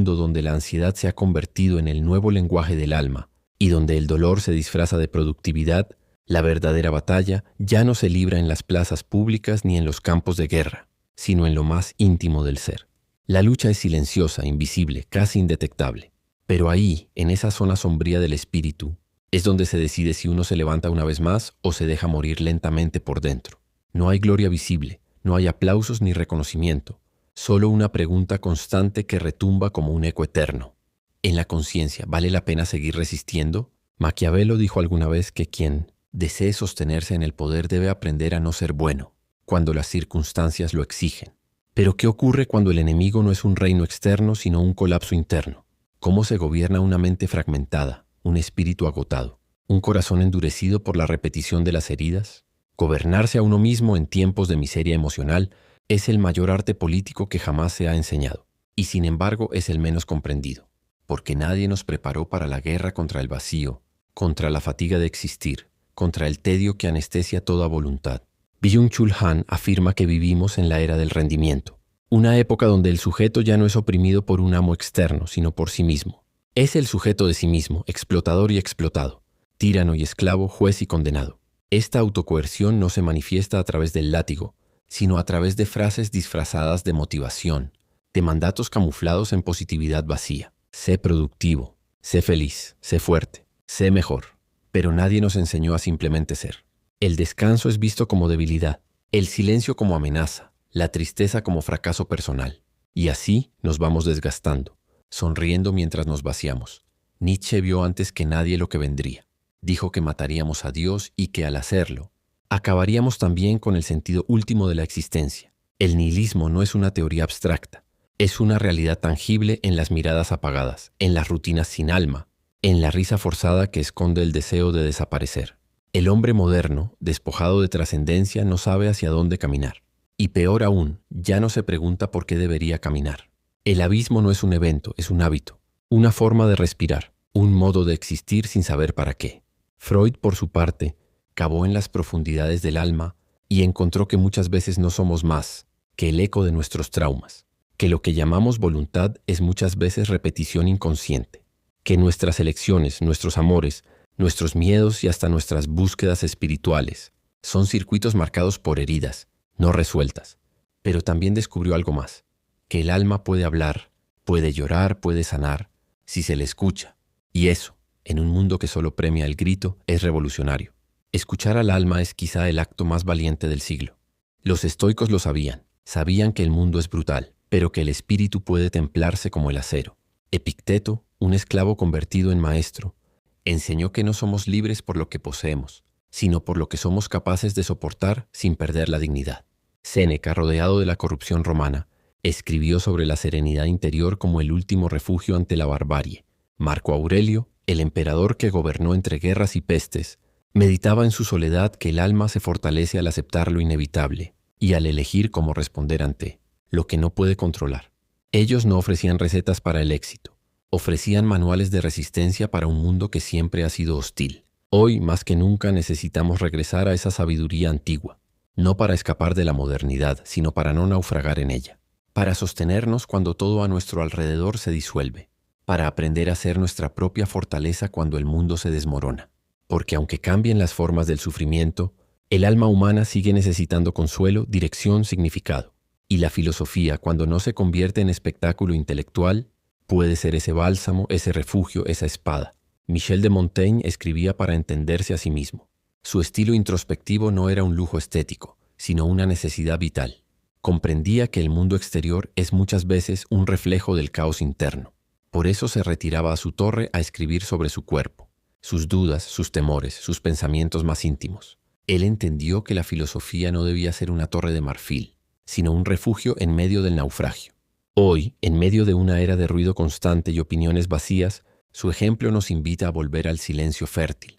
mundo donde la ansiedad se ha convertido en el nuevo lenguaje del alma y donde el dolor se disfraza de productividad, la verdadera batalla ya no se libra en las plazas públicas ni en los campos de guerra, sino en lo más íntimo del ser. La lucha es silenciosa, invisible, casi indetectable. Pero ahí, en esa zona sombría del espíritu, es donde se decide si uno se levanta una vez más o se deja morir lentamente por dentro. No hay gloria visible, no hay aplausos ni reconocimiento, solo una pregunta constante que retumba como un eco eterno. En la conciencia, ¿vale la pena seguir resistiendo? Maquiavelo dijo alguna vez que quien desee sostenerse en el poder debe aprender a no ser bueno, cuando las circunstancias lo exigen. Pero ¿qué ocurre cuando el enemigo no es un reino externo, sino un colapso interno? ¿Cómo se gobierna una mente fragmentada, un espíritu agotado, un corazón endurecido por la repetición de las heridas? Gobernarse a uno mismo en tiempos de miseria emocional es el mayor arte político que jamás se ha enseñado, y sin embargo es el menos comprendido, porque nadie nos preparó para la guerra contra el vacío, contra la fatiga de existir, contra el tedio que anestesia toda voluntad. Byung-Chul Han afirma que vivimos en la era del rendimiento, una época donde el sujeto ya no es oprimido por un amo externo, sino por sí mismo. Es el sujeto de sí mismo, explotador y explotado, tirano y esclavo, juez y condenado. Esta autocoerción no se manifiesta a través del látigo, sino a través de frases disfrazadas de motivación, de mandatos camuflados en positividad vacía. Sé productivo, sé feliz, sé fuerte, sé mejor. Pero nadie nos enseñó a simplemente ser. El descanso es visto como debilidad, el silencio como amenaza, la tristeza como fracaso personal. Y así nos vamos desgastando, sonriendo mientras nos vaciamos. Nietzsche vio antes que nadie lo que vendría. Dijo que mataríamos a Dios y que al hacerlo, acabaríamos también con el sentido último de la existencia. El nihilismo no es una teoría abstracta, es una realidad tangible en las miradas apagadas, en las rutinas sin alma, en la risa forzada que esconde el deseo de desaparecer. El hombre moderno, despojado de trascendencia, no sabe hacia dónde caminar. Y peor aún, ya no se pregunta por qué debería caminar. El abismo no es un evento, es un hábito, una forma de respirar, un modo de existir sin saber para qué. Freud, por su parte, cavó en las profundidades del alma y encontró que muchas veces no somos más que el eco de nuestros traumas, que lo que llamamos voluntad es muchas veces repetición inconsciente, que nuestras elecciones, nuestros amores, nuestros miedos y hasta nuestras búsquedas espirituales son circuitos marcados por heridas, no resueltas. Pero también descubrió algo más, que el alma puede hablar, puede llorar, puede sanar, si se le escucha. Y eso, en un mundo que solo premia el grito, es revolucionario. Escuchar al alma es quizá el acto más valiente del siglo. Los estoicos lo sabían que el mundo es brutal, pero que el espíritu puede templarse como el acero. Epicteto, un esclavo convertido en maestro, enseñó que no somos libres por lo que poseemos, sino por lo que somos capaces de soportar sin perder la dignidad. Séneca, rodeado de la corrupción romana, escribió sobre la serenidad interior como el último refugio ante la barbarie. Marco Aurelio, el emperador que gobernó entre guerras y pestes, meditaba en su soledad que el alma se fortalece al aceptar lo inevitable y al elegir cómo responder ante lo que no puede controlar. Ellos no ofrecían recetas para el éxito, ofrecían manuales de resistencia para un mundo que siempre ha sido hostil. Hoy, más que nunca, necesitamos regresar a esa sabiduría antigua, no para escapar de la modernidad, sino para no naufragar en ella, para sostenernos cuando todo a nuestro alrededor se disuelve, para aprender a ser nuestra propia fortaleza cuando el mundo se desmorona. Porque aunque cambien las formas del sufrimiento, el alma humana sigue necesitando consuelo, dirección, significado. Y la filosofía, cuando no se convierte en espectáculo intelectual, puede ser ese bálsamo, ese refugio, esa espada. Michel de Montaigne escribía para entenderse a sí mismo. Su estilo introspectivo no era un lujo estético, sino una necesidad vital. Comprendía que el mundo exterior es muchas veces un reflejo del caos interno. Por eso se retiraba a su torre a escribir sobre su cuerpo, sus dudas, sus temores, sus pensamientos más íntimos. Él entendió que la filosofía no debía ser una torre de marfil, sino un refugio en medio del naufragio. Hoy, en medio de una era de ruido constante y opiniones vacías, su ejemplo nos invita a volver al silencio fértil,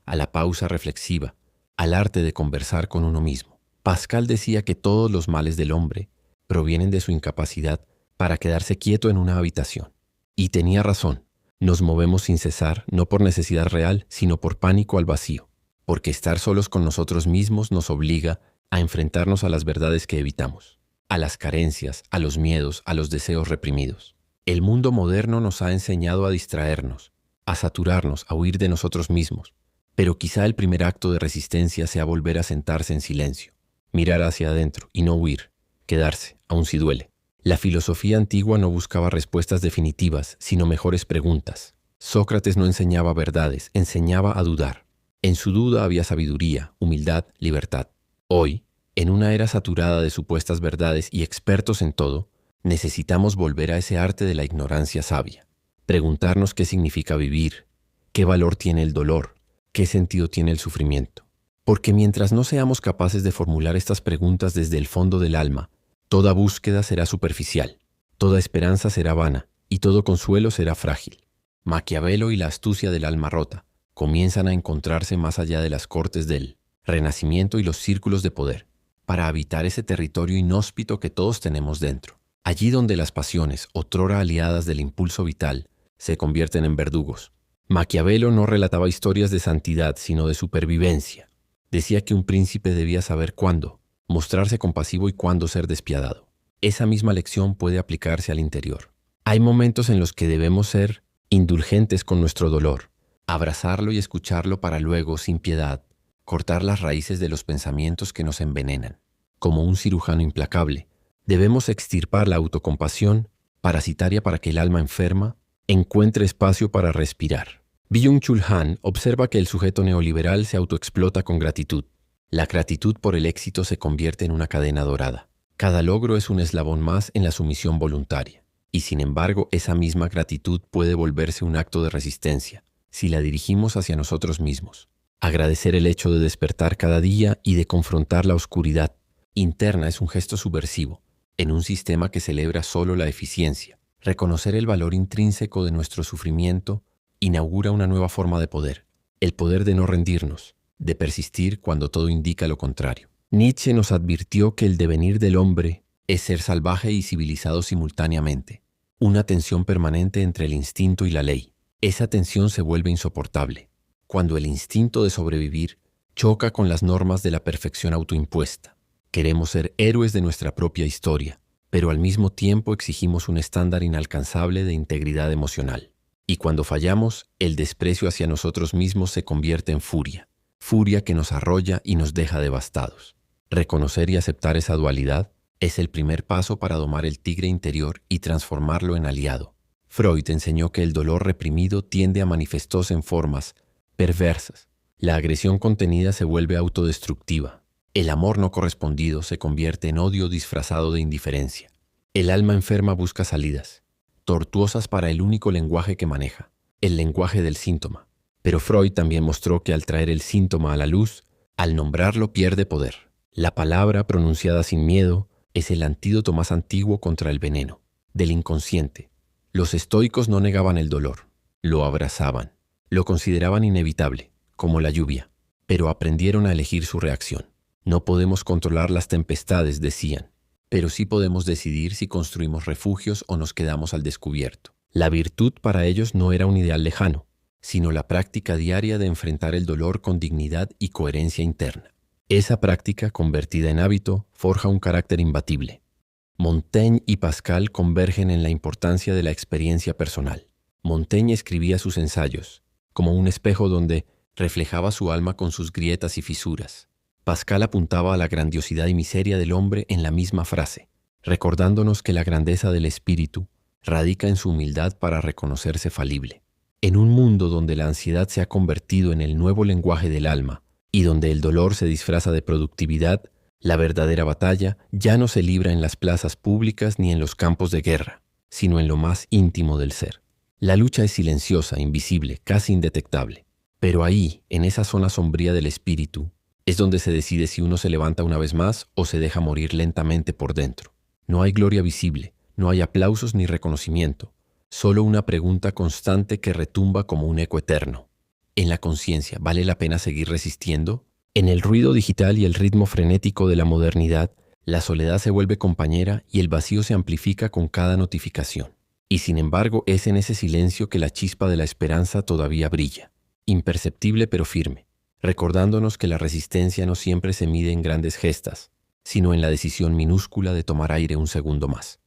a la pausa reflexiva, al arte de conversar con uno mismo. Pascal decía que todos los males del hombre provienen de su incapacidad para quedarse quieto en una habitación. Y tenía razón, nos movemos sin cesar, no por necesidad real, sino por pánico al vacío, porque estar solos con nosotros mismos nos obliga a enfrentarnos a las verdades que evitamos, a las carencias, a los miedos, a los deseos reprimidos. El mundo moderno nos ha enseñado a distraernos, a saturarnos, a huir de nosotros mismos. Pero quizá el primer acto de resistencia sea volver a sentarse en silencio, mirar hacia adentro y no huir, quedarse, aun si duele. La filosofía antigua no buscaba respuestas definitivas, sino mejores preguntas. Sócrates no enseñaba verdades, enseñaba a dudar. En su duda había sabiduría, humildad, libertad. Hoy, en una era saturada de supuestas verdades y expertos en todo, necesitamos volver a ese arte de la ignorancia sabia. Preguntarnos qué significa vivir, qué valor tiene el dolor, qué sentido tiene el sufrimiento. Porque mientras no seamos capaces de formular estas preguntas desde el fondo del alma, toda búsqueda será superficial, toda esperanza será vana y todo consuelo será frágil. Maquiavelo y la astucia del alma rota comienzan a encontrarse más allá de las cortes del Renacimiento y los círculos de poder, para habitar ese territorio inhóspito que todos tenemos dentro. Allí donde las pasiones, otrora aliadas del impulso vital, se convierten en verdugos. Maquiavelo no relataba historias de santidad, sino de supervivencia. Decía que un príncipe debía saber cuándo mostrarse compasivo y cuándo ser despiadado. Esa misma lección puede aplicarse al interior. Hay momentos en los que debemos ser indulgentes con nuestro dolor, abrazarlo y escucharlo para luego, sin piedad, cortar las raíces de los pensamientos que nos envenenan. Como un cirujano implacable, debemos extirpar la autocompasión parasitaria para que el alma enferma encuentre espacio para respirar. Byung-Chul Han observa que el sujeto neoliberal se autoexplota con gratitud. La gratitud por el éxito se convierte en una cadena dorada. Cada logro es un eslabón más en la sumisión voluntaria. Y sin embargo, esa misma gratitud puede volverse un acto de resistencia, si la dirigimos hacia nosotros mismos. Agradecer el hecho de despertar cada día y de confrontar la oscuridad interna es un gesto subversivo, en un sistema que celebra solo la eficiencia. Reconocer el valor intrínseco de nuestro sufrimiento inaugura una nueva forma de poder, el poder de no rendirnos, de persistir cuando todo indica lo contrario. Nietzsche nos advirtió que el devenir del hombre es ser salvaje y civilizado simultáneamente, una tensión permanente entre el instinto y la ley. Esa tensión se vuelve insoportable cuando el instinto de sobrevivir choca con las normas de la perfección autoimpuesta. Queremos ser héroes de nuestra propia historia, pero al mismo tiempo exigimos un estándar inalcanzable de integridad emocional. Y cuando fallamos, el desprecio hacia nosotros mismos se convierte en furia, furia que nos arrolla y nos deja devastados. Reconocer y aceptar esa dualidad es el primer paso para domar el tigre interior y transformarlo en aliado. Freud enseñó que el dolor reprimido tiende a manifestarse en formas perversas. La agresión contenida se vuelve autodestructiva. El amor no correspondido se convierte en odio disfrazado de indiferencia. El alma enferma busca salidas, tortuosas para el único lenguaje que maneja, el lenguaje del síntoma. Pero Freud también mostró que al traer el síntoma a la luz, al nombrarlo pierde poder. La palabra pronunciada sin miedo es el antídoto más antiguo contra el veneno, del inconsciente. Los estoicos no negaban el dolor, lo abrazaban, lo consideraban inevitable, como la lluvia, pero aprendieron a elegir su reacción. No podemos controlar las tempestades, decían, pero sí podemos decidir si construimos refugios o nos quedamos al descubierto. La virtud para ellos no era un ideal lejano, sino la práctica diaria de enfrentar el dolor con dignidad y coherencia interna. Esa práctica, convertida en hábito, forja un carácter imbatible. Montaigne y Pascal convergen en la importancia de la experiencia personal. Montaigne escribía sus ensayos, como un espejo donde reflejaba su alma con sus grietas y fisuras. Pascal apuntaba a la grandiosidad y miseria del hombre en la misma frase, recordándonos que la grandeza del espíritu radica en su humildad para reconocerse falible. En un mundo donde la ansiedad se ha convertido en el nuevo lenguaje del alma y donde el dolor se disfraza de productividad, la verdadera batalla ya no se libra en las plazas públicas ni en los campos de guerra, sino en lo más íntimo del ser. La lucha es silenciosa, invisible, casi indetectable. Pero ahí, en esa zona sombría del espíritu, es donde se decide si uno se levanta una vez más o se deja morir lentamente por dentro. No hay gloria visible, no hay aplausos ni reconocimiento, solo una pregunta constante que retumba como un eco eterno. En la conciencia, ¿vale la pena seguir resistiendo? En el ruido digital y el ritmo frenético de la modernidad, la soledad se vuelve compañera y el vacío se amplifica con cada notificación. Y sin embargo, es en ese silencio que la chispa de la esperanza todavía brilla, imperceptible pero firme, recordándonos que la resistencia no siempre se mide en grandes gestas, sino en la decisión minúscula de tomar aire un segundo más.